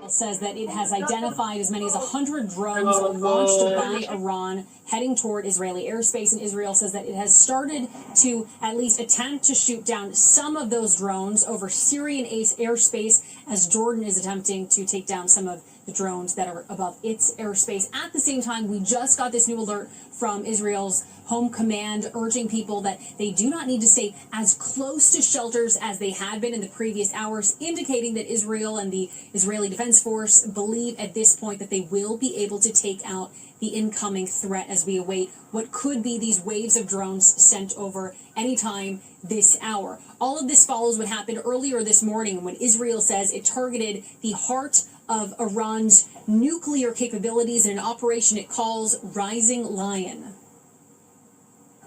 says that it has identified as many as 100 drones launched by Iran heading toward Israeli airspace, and Israel says that it has started to at least attempt to shoot down some of those drones over Syrian airspace, as Jordan is attempting to take down some of the drones that are above its airspace. At the same time, we just got this new alert from Israel's home command urging people that they do not need to stay as close to shelters as they had been in the previous hours, indicating that Israel and the Israeli Defense Force believe at this point that they will be able to take out the incoming threat as we await what could be these waves of drones sent over anytime this hour. All of this follows what happened earlier this morning when Israel says it targeted the heart of Iran's nuclear capabilities in an operation it calls Rising Lion.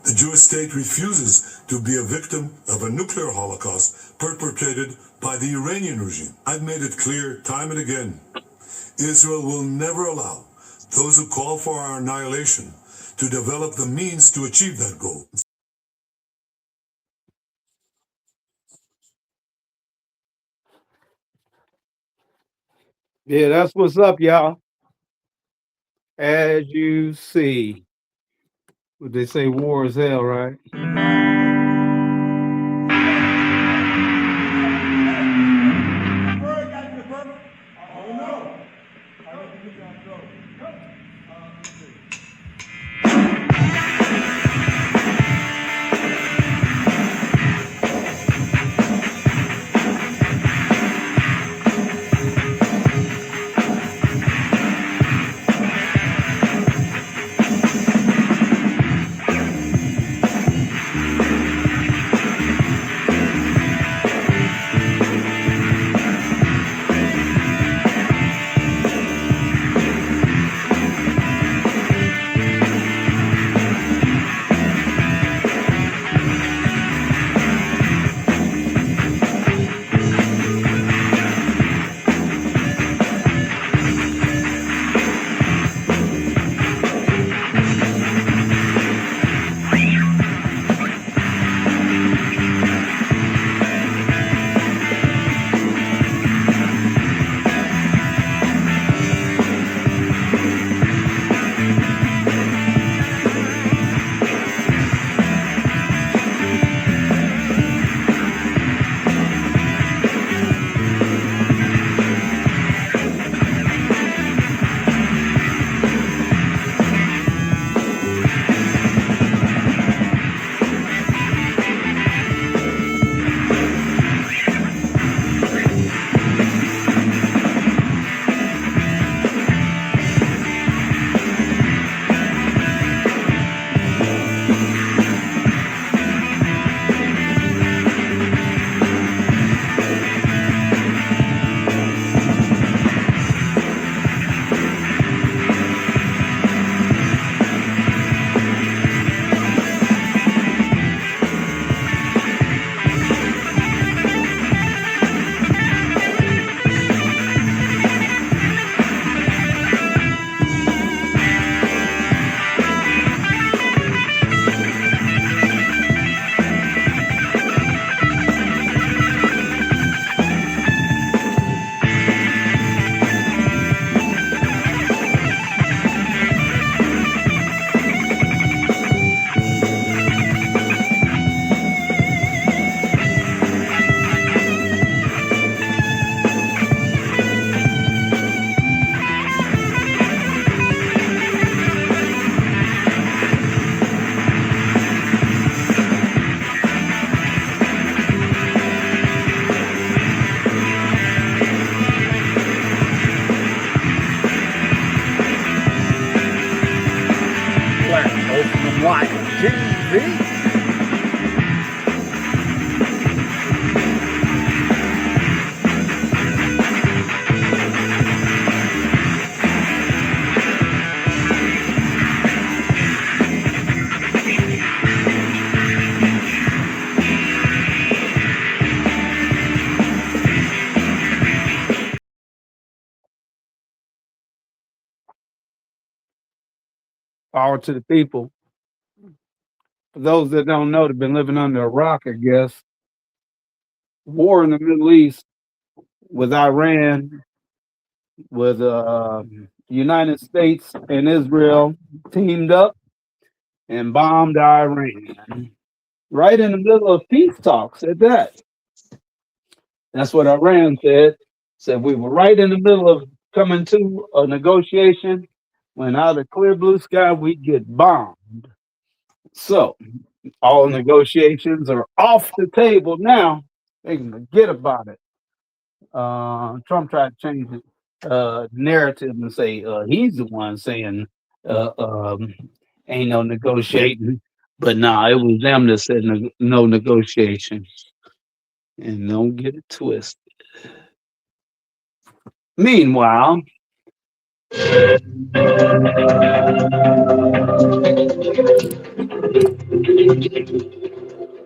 The Jewish state refuses to be a victim of a nuclear holocaust perpetrated by the Iranian regime. I've made it clear time and again, Israel will never allow those who call for our annihilation to develop the means to achieve that goal. Yeah, that's what's up, y'all. As you see, what they say, war is hell, right? Live TV. Power to the people. For those that don't know, they've been living under a rock, I guess. War in the Middle East with Iran with United States and Israel teamed up and bombed Iran right in the middle of peace talks at that. That's what Iran said. Said we were right in the middle of coming to a negotiation when out of clear blue sky we get bombed. So all negotiations are off the table now. They can forget about it. Trump tried to change the narrative and say he's the one saying uh, um, ain't no negotiating. But nah, it was them that said no negotiations. And don't get it twisted. Meanwhile,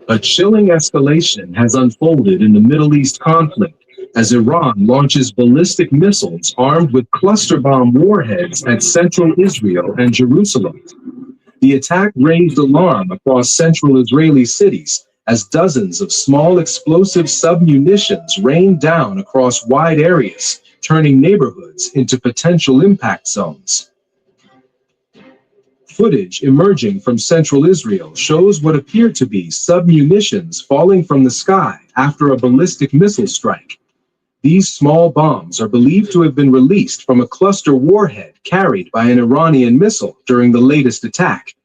a chilling escalation has unfolded in the Middle East conflict as Iran launches ballistic missiles armed with cluster bomb warheads at central Israel and Jerusalem. The attack raised alarm across central Israeli cities as dozens of small explosive submunitions rained down across wide areas, turning neighborhoods into potential impact zones. Footage emerging from central Israel shows what appear to be submunitions falling from the sky after a ballistic missile strike. These small bombs are believed to have been released from a cluster warhead carried by an Iranian missile during the latest attack.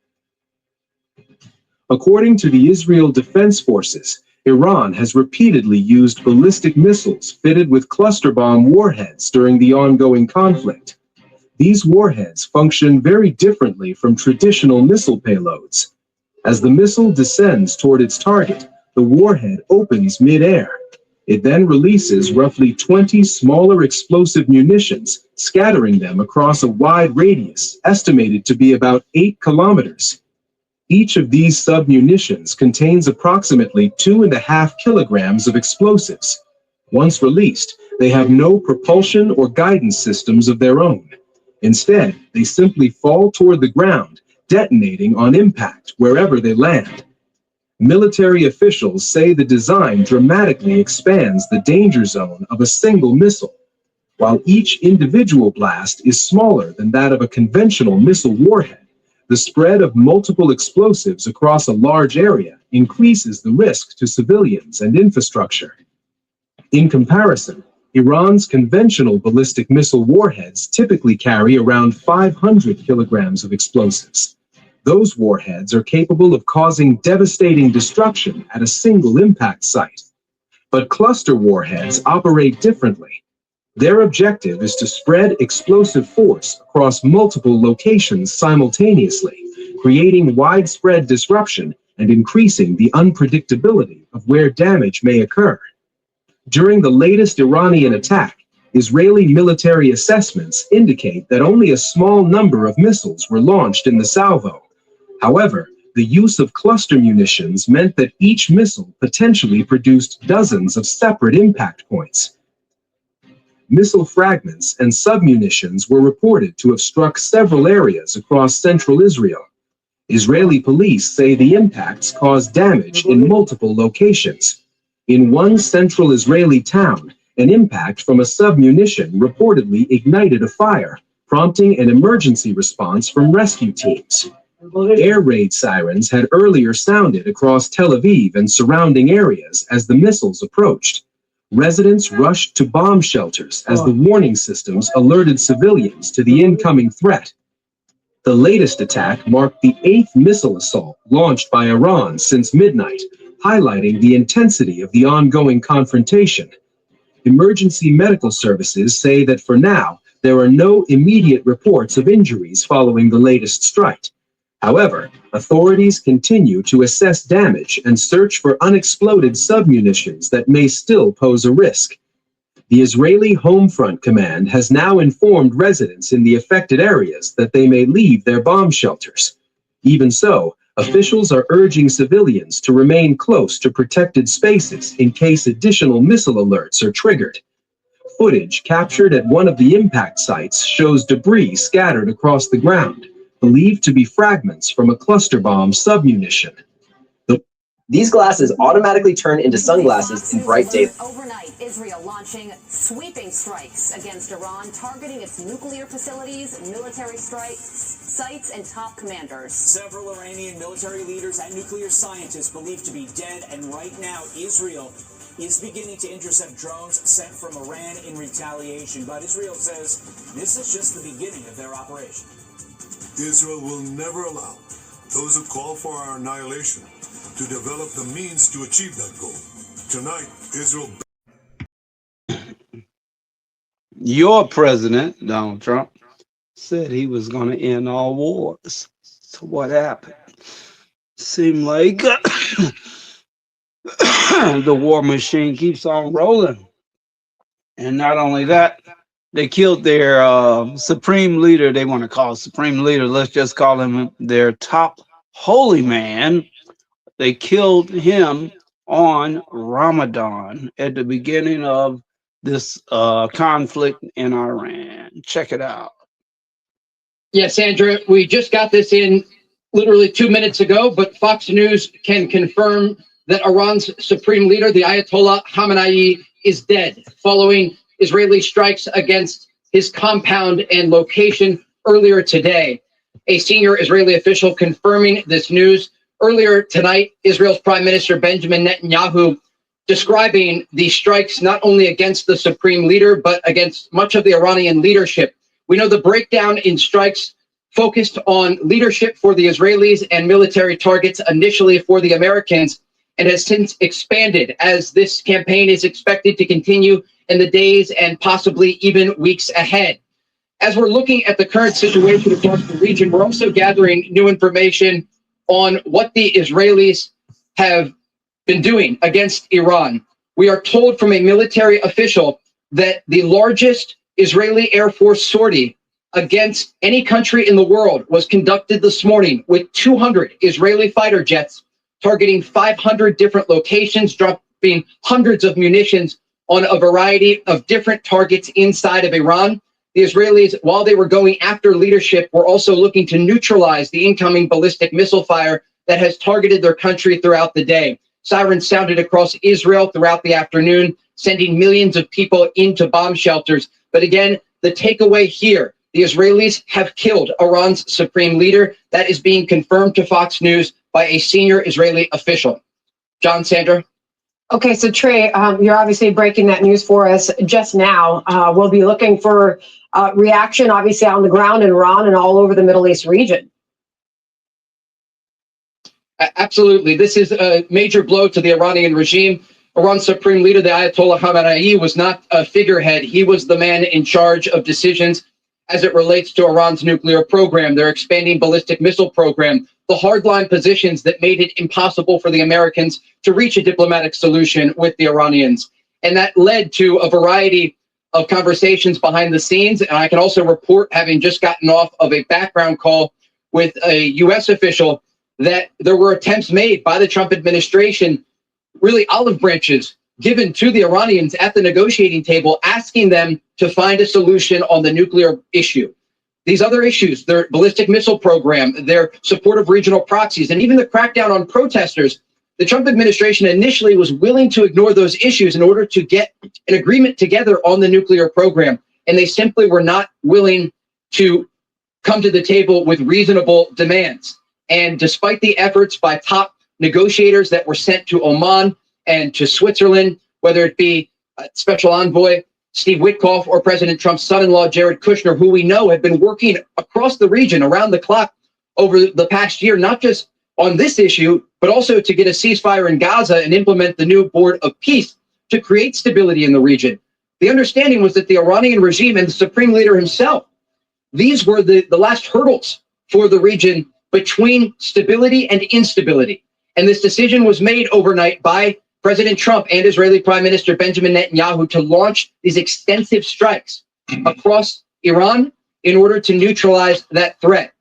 According to the Israel Defense Forces, Iran has repeatedly used ballistic missiles fitted with cluster bomb warheads during the ongoing conflict. These warheads function very differently from traditional missile payloads. As the missile descends toward its target, the warhead opens mid-air. It then releases roughly 20 smaller explosive munitions, scattering them across a wide radius, estimated to be about 8 kilometers. Each of these submunitions contains approximately 2.5 kilograms of explosives. Once released, they have no propulsion or guidance systems of their own. Instead, they simply fall toward the ground, detonating on impact wherever they land. Military officials say the design dramatically expands the danger zone of a single missile. While each individual blast is smaller than that of a conventional missile warhead, the spread of multiple explosives across a large area increases the risk to civilians and infrastructure. In comparison, Iran's conventional ballistic missile warheads typically carry around 500 kilograms of explosives. Those warheads are capable of causing devastating destruction at a single impact site. But cluster warheads operate differently. Their objective is to spread explosive force across multiple locations simultaneously, creating widespread disruption and increasing the unpredictability of where damage may occur. During the latest Iranian attack, Israeli military assessments indicate that only a small number of missiles were launched in the salvo. However, the use of cluster munitions meant that each missile potentially produced dozens of separate impact points. Missile fragments and submunitions were reported to have struck several areas across central Israel. Israeli police say the impacts caused damage in multiple locations. In one central Israeli town, an impact from a submunition reportedly ignited a fire, prompting an emergency response from rescue teams. Air raid sirens had earlier sounded across Tel Aviv and surrounding areas as the missiles approached. Residents rushed to bomb shelters as the warning systems alerted civilians to the incoming threat. The latest attack marked the 8th missile assault launched by Iran since midnight, highlighting the intensity of the ongoing confrontation. Emergency medical services say that for now, there are no immediate reports of injuries following the latest strike. However, authorities continue to assess damage and search for unexploded submunitions that may still pose a risk. The Israeli Home Front Command has now informed residents in the affected areas that they may leave their bomb shelters. Even so, officials are urging civilians to remain close to protected spaces in case additional missile alerts are triggered. Footage captured at one of the impact sites shows debris scattered across the ground, believed to be fragments from a cluster bomb submunition. These glasses automatically turn into sunglasses in bright daylight. Overnight, Israel launching sweeping strikes against Iran, targeting its nuclear facilities, military sites, and top commanders. Several Iranian military leaders and nuclear scientists believed to be dead, and right now Israel is beginning to intercept drones sent from Iran in retaliation. But Israel says this is just the beginning of their operation. Israel will never allow those who call for our annihilation to develop the means to achieve that goal. Tonight, Israel... Your president, Donald Trump, said he was going to end all wars. So what happened? Seemed like the war machine keeps on rolling. And not only that, they killed their supreme leader. They want to call supreme leader. Let's just call him their top holy man. They killed him on Ramadan at the beginning of this conflict in Iran. Check it out. Yeah, Sandra, we just got this in literally 2 minutes ago, but Fox News can confirm that Iran's supreme leader, the Ayatollah Khamenei, is dead following Israeli strikes against his compound and location earlier today. A senior Israeli official confirming this news. Earlier tonight, Israel's Prime Minister Benjamin Netanyahu describing the strikes not only against the supreme leader, but against much of the Iranian leadership. We know the breakdown in strikes focused on leadership for the Israelis and military targets initially for the Americans, and has since expanded as this campaign is expected to continue in the days and possibly even weeks ahead. As we're looking at the current situation across the region, we're also gathering new information on what the Israelis have been doing against Iran. We are told from a military official that the largest Israeli Air Force sortie against any country in the world was conducted this morning with 200 Israeli fighter jets targeting 500 different locations, dropping hundreds of munitions on a variety of different targets inside of Iran. The Israelis, while they were going after leadership, were also looking to neutralize the incoming ballistic missile fire that has targeted their country throughout the day. Sirens sounded across Israel throughout the afternoon, sending millions of people into bomb shelters. But again, the takeaway here, the Israelis have killed Iran's supreme leader. That is being confirmed to Fox News by a senior Israeli official. John, Sandra. Okay, so Trey, you're obviously breaking that news for us just now. We'll be looking for reaction, obviously, on the ground in Iran and all over the Middle East region. Absolutely. This is a major blow to the Iranian regime. Iran's supreme leader, the Ayatollah Khamenei, was not a figurehead. He was the man in charge of decisions as it relates to Iran's nuclear program, their expanding ballistic missile program, the hardline positions that made it impossible for the Americans to reach a diplomatic solution with the Iranians. And that led to a variety of conversations behind the scenes. And I can also report, having just gotten off of a background call with a U.S. official, that there were attempts made by the Trump administration, really olive branches given to the Iranians at the negotiating table, asking them to find a solution on the nuclear issue. These other issues, their ballistic missile program, their support of regional proxies, and even the crackdown on protesters, the Trump administration initially was willing to ignore those issues in order to get an agreement together on the nuclear program. And they simply were not willing to come to the table with reasonable demands. And despite the efforts by top negotiators that were sent to Oman and to Switzerland, whether it be Special Envoy Steve Witkoff or President Trump's son-in-law, Jared Kushner, who we know have been working across the region around the clock over the past year, not just on this issue, but also to get a ceasefire in Gaza and implement the new Board of Peace to create stability in the region. The understanding was that the Iranian regime and the supreme leader himself, these were the last hurdles for the region between stability and instability. And this decision was made overnight by President Trump and Israeli Prime Minister Benjamin Netanyahu to launch these extensive strikes across Iran in order to neutralize that threat.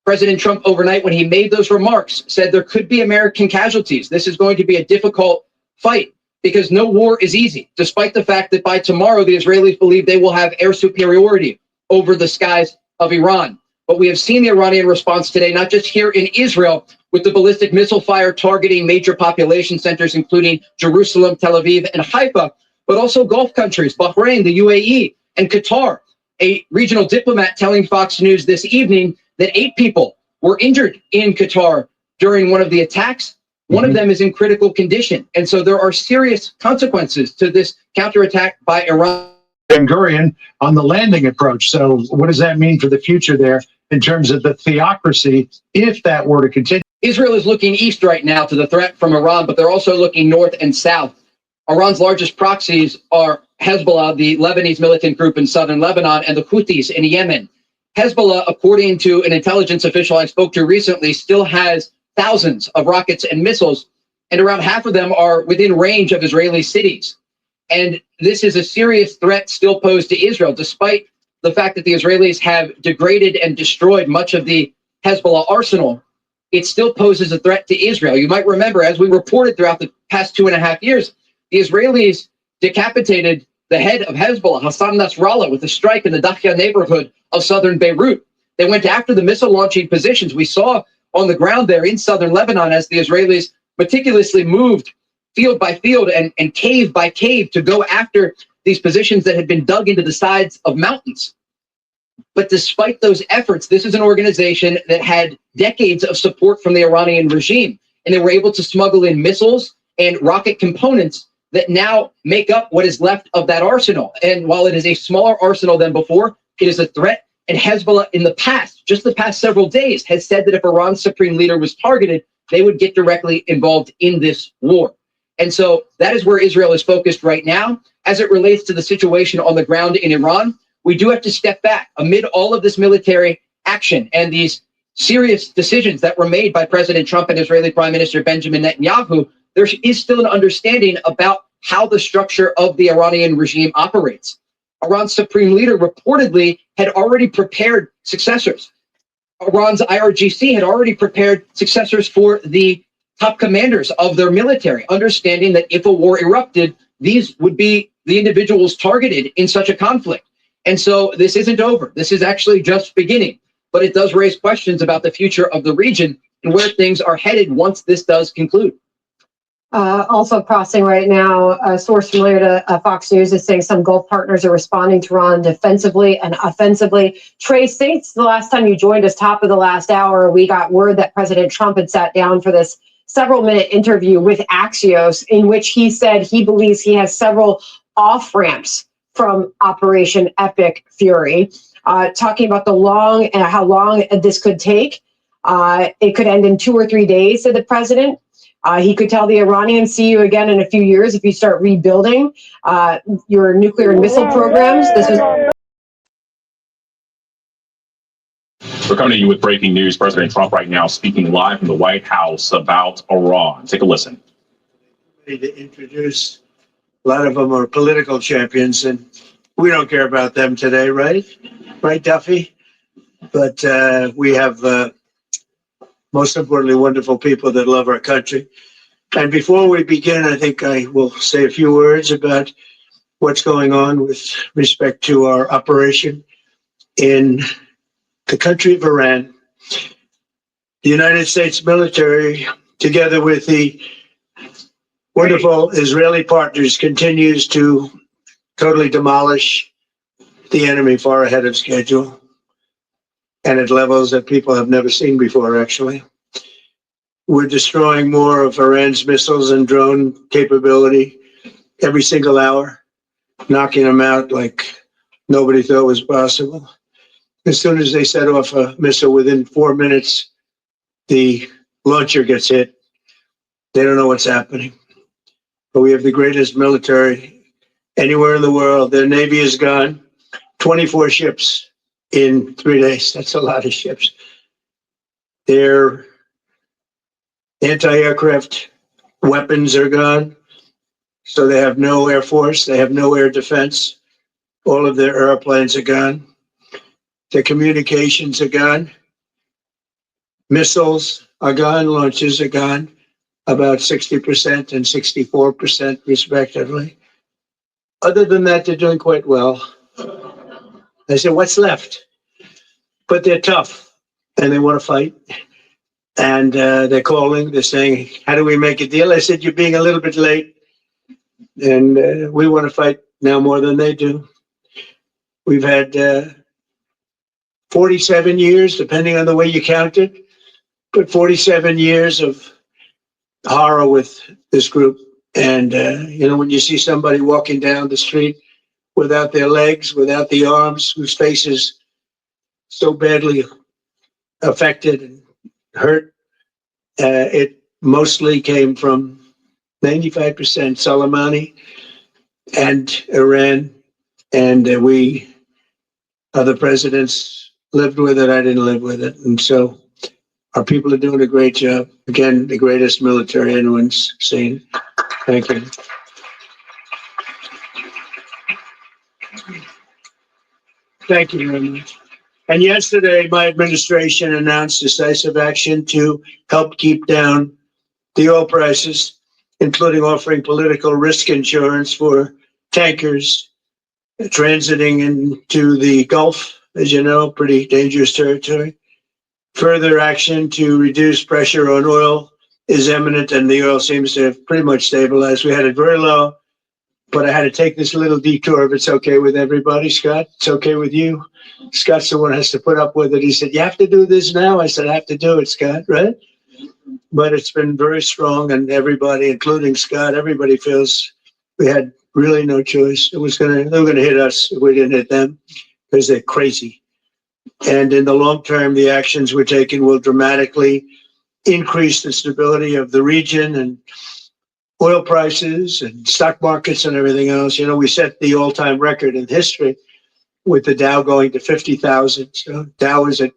President Trump overnight, when he made those remarks, said there could be American casualties. This is going to be a difficult fight because no war is easy, despite the fact that by tomorrow, the Israelis believe they will have air superiority over the skies of Iran. But we have seen the Iranian response today, not just here in Israel, with the ballistic missile fire targeting major population centers, including Jerusalem, Tel Aviv, and Haifa, but also Gulf countries, Bahrain, the UAE, and Qatar. A regional diplomat telling Fox News this evening that 8 people were injured in Qatar during one of the attacks. One of them is in critical condition. And so there are serious consequences to this counterattack by Iran. Ben Gurion on the landing approach. So what does that mean for the future there in terms of the theocracy if that were to continue? Israel is looking east right now to the threat from Iran, but they're also looking north and south. Iran's largest proxies are Hezbollah, the Lebanese militant group in southern Lebanon, and the Houthis in Yemen. Hezbollah, according to an intelligence official I spoke to recently, still has thousands of rockets and missiles, and around half of them are within range of Israeli cities. And this is a serious threat still posed to Israel, despite the fact that the Israelis have degraded and destroyed much of the Hezbollah arsenal. It still poses a threat to Israel. You might remember, as we reported throughout the past 2.5 years, the Israelis decapitated the head of Hezbollah, Hassan Nasrallah, with a strike in the Dakhya neighborhood of southern Beirut. They went after the missile launching positions we saw on the ground there in southern Lebanon as the Israelis meticulously moved field by field and cave by cave to go after these positions that had been dug into the sides of mountains. But despite those efforts, this is an organization that had decades of support from the Iranian regime, and they were able to smuggle in missiles and rocket components that now make up what is left of that arsenal. And while it is a smaller arsenal than before, it is a threat. And Hezbollah in the past, just the past several days, has said that if Iran's supreme leader was targeted, they would get directly involved in this war. And so that is where Israel is focused right now. As it relates to the situation on the ground in Iran, we do have to step back amid all of this military action and these serious decisions that were made by President Trump and Israeli Prime Minister Benjamin Netanyahu. There is still an understanding about how the structure of the Iranian regime operates. Iran's supreme leader reportedly had already prepared successors. Iran's IRGC had already prepared successors for the top commanders of their military, understanding that if a war erupted, these would be the individuals targeted in such a conflict. And so this isn't over. This is actually just beginning. But it does raise questions about the future of the region and where things are headed once this does conclude. Also crossing right now, a source familiar to Fox News is saying some Gulf partners are responding to Iran defensively and offensively. Trey, since the last time you joined us, top of the last hour, we got word that President Trump had sat down for this several-minute interview with Axios, in which he said he believes he has several off-ramps from Operation Epic Fury, talking about how long this could take. It could end in 2 or 3 days, said the president. He could tell the Iranians, see you again in a few years if you start rebuilding your nuclear and missile programs. We're coming to you with breaking news. President Trump right now speaking live from the White House about Iran. Take a listen. To introduce, a lot of them are political champions, and we don't care about them today, right? Right, Duffy? But we have, most importantly, wonderful people that love our country. And before we begin, I think I will say a few words about what's going on with respect to our operation in the country of Iran. The United States military, together with the wonderful Israeli partners, continues to totally demolish the enemy far ahead of schedule and at levels that people have never seen before, actually. We're destroying more of Iran's missiles and drone capability every single hour, knocking them out like nobody thought was possible. As soon as they set off a missile, within 4 minutes, the launcher gets hit. They don't know what's happening. But we have the greatest military anywhere in the world. Their Navy is gone. 24 ships in 3 days. That's a lot of ships. Their anti-aircraft weapons are gone. So they have no air force. They have no air defense. All of their airplanes are gone. Their communications are gone. Missiles are gone. Launches are gone. About 60% and 64% respectively. Other than that, they're doing quite well. I said, what's left? But they're tough and they want to fight. And they're calling, they're saying, how do we make a deal? I said, you're being a little bit late. And we want to fight now more than they do. We've had 47 years, depending on the way you count it, but 47 years of horror with this group. And, when you see somebody walking down the street without their legs, without the arms, whose face is so badly affected and hurt, it mostly came from 95% Soleimani and Iran. And we, other presidents, lived with it. I didn't live with it. And so our people are doing a great job. Again, the greatest military anyone's seen. Thank you. Thank you very much. And yesterday, my administration announced decisive action to help keep down the oil prices, including offering political risk insurance for tankers transiting into the Gulf, as you know, pretty dangerous territory. Further action to reduce pressure on oil is imminent, and the oil seems to have pretty much stabilized. We had it very low, but I had to take this little detour if it's okay with everybody. Scott, it's okay with you? Scott's the one who has to put up with it. He said, you have to do this now? I said, I have to do it, Scott, right? But it's been very strong, and everybody, including Scott, everybody feels we had really no choice. They were going to hit us if we didn't hit them because they're crazy. And in the long term, the actions we're taking will dramatically increase the stability of the region and oil prices and stock markets and everything else. We set the all-time record in history with the Dow going to 50,000. So Dow was at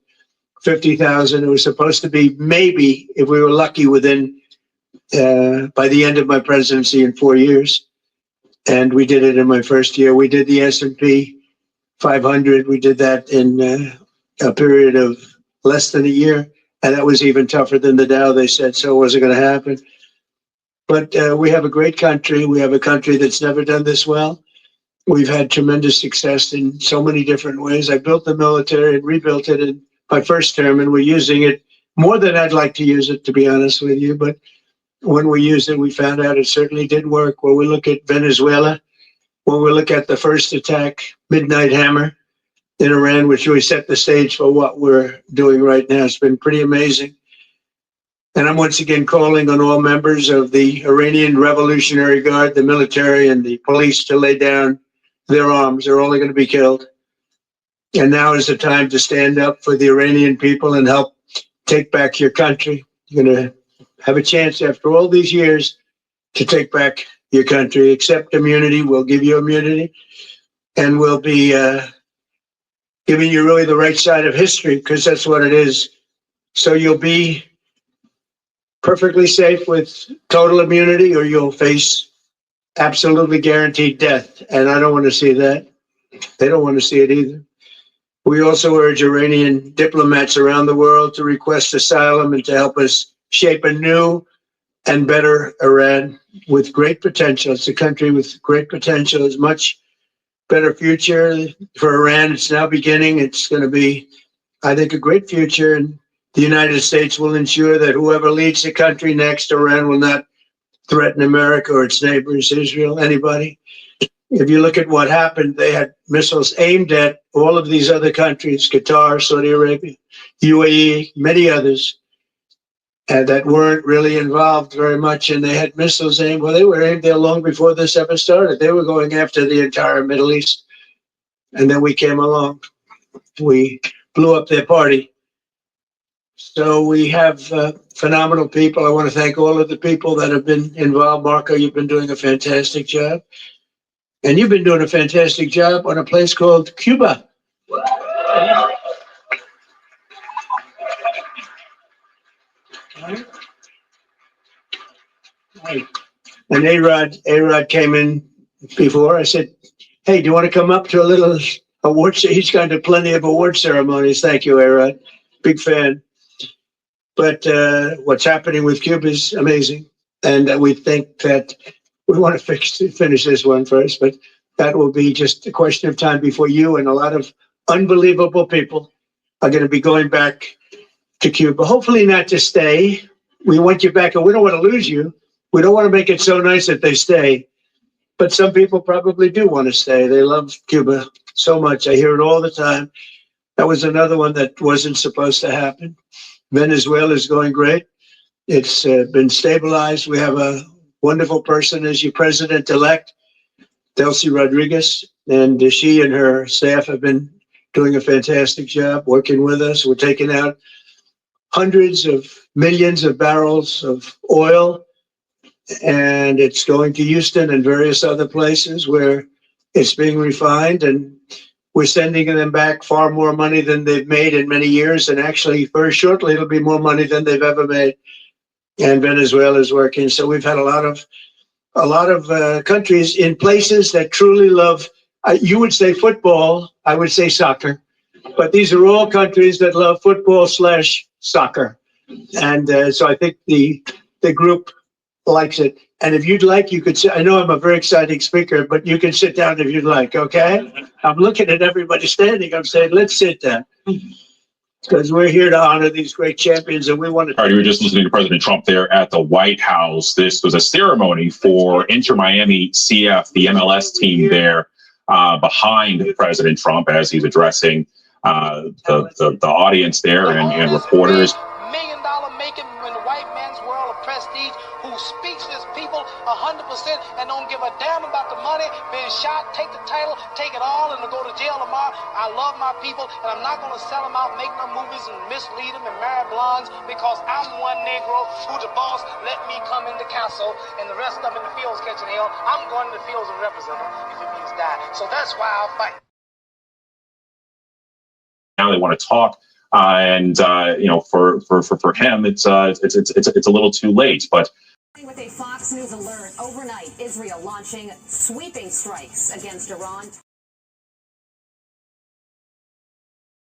50,000. It was supposed to be maybe, if we were lucky, within by the end of my presidency in 4 years. And we did it in my first year. We did the S&P 500. We did that in a period of less than a year. And that was even tougher than the Dow, they said, so it wasn't going to happen. But we have a great country. We have a country that's never done this well. We've had tremendous success in so many different ways. I built the military and rebuilt it in my first term, and we're using it more than I'd like to use it, to be honest with you. But when we used it, we found out it certainly did work. When we look at Venezuela, when we look at the first attack, Midnight Hammer in Iran, which really set the stage for what we're doing right now, it's been pretty amazing. And I'm once again calling on all members of the Iranian Revolutionary Guard, the military and the police, to lay down their arms. They're only going to be killed. And now is the time to stand up for the Iranian people and help take back your country. You're going to have a chance after all these years to take back your country. Accept immunity. We'll give you immunity. And we'll be giving you really the right side of history, because that's what it is. So you'll be perfectly safe with total immunity, or you'll face absolutely guaranteed death. And I don't want to see that. They don't want to see it either. We also urge Iranian diplomats around the world to request asylum and to help us shape a new and better Iran with great potential. It's a country with great potential. It's much better future for Iran. It's now beginning. It's going to be, I think, a great future. And the United States will ensure that whoever leads the country next, Iran will not threaten America or its neighbors, Israel, anybody. If you look at what happened, they had missiles aimed at all of these other countries, Qatar, Saudi Arabia, UAE, many others, that weren't really involved very much. And they had missiles aimed, well, they were aimed there long before this ever started. They were going after the entire Middle East. And then we came along. We blew up their party. So we have phenomenal people. I want to thank all of the people that have been involved. Marco, you've been doing a fantastic job. And you've been doing a fantastic job on a place called Cuba. And A-Rod came in before. I said, hey, do you want to come up to a little award? He's gone to plenty of award ceremonies. Thank you, A-Rod. Big fan. But what's happening with Cuba is amazing. And we think that we want to finish this one first, but that will be just a question of time before you and a lot of unbelievable people are going to be going back to Cuba. Hopefully not to stay. We want you back, and we don't want to lose you. We don't want to make it so nice that they stay. But some people probably do want to stay. They love Cuba so much. I hear it all the time. That was another one that wasn't supposed to happen. Venezuela is going great. It's been stabilized. We have a wonderful person as your president-elect, Delcy Rodriguez, and she and her staff have been doing a fantastic job working with us. We're taking out hundreds of millions of barrels of oil, and it's going to Houston and various other places where it's being refined, and we're sending them back far more money than they've made in many years, and actually very shortly it'll be more money than they've ever made. And Venezuela is working. So we've had a lot of countries in places that truly love, you would say football, I would say soccer, but these are all countries that love football/soccer. And so I think the group likes it. And if you'd like, you could sit. I know I'm a very exciting speaker, but you can sit down if you'd like, okay? I'm looking at everybody standing. I'm saying, let's sit down. Because we're here to honor these great champions, and we want to. All right, you were just listening to President Trump there at the White House. This was a ceremony for Inter Miami CF, the MLS team there behind President Trump as he's addressing the audience there and reporters. $1 million making in the white man's world of prestige, who speaks to his people 100% and don't give a damn about the money, being shot, take the title, take it all, and to go to jail tomorrow. I love my people, and I'm not going to sell them out, make no movies, and mislead them and marry blondes, because I'm one Negro who's the boss. Let me come in the council, and the rest of them in the fields catching hell. I'm going to the fields and represent them if it means die. So that's why I'll fight. Now they want to talk. And for him, it's a little too late. But with a Fox News alert overnight, Israel launching sweeping strikes against Iran.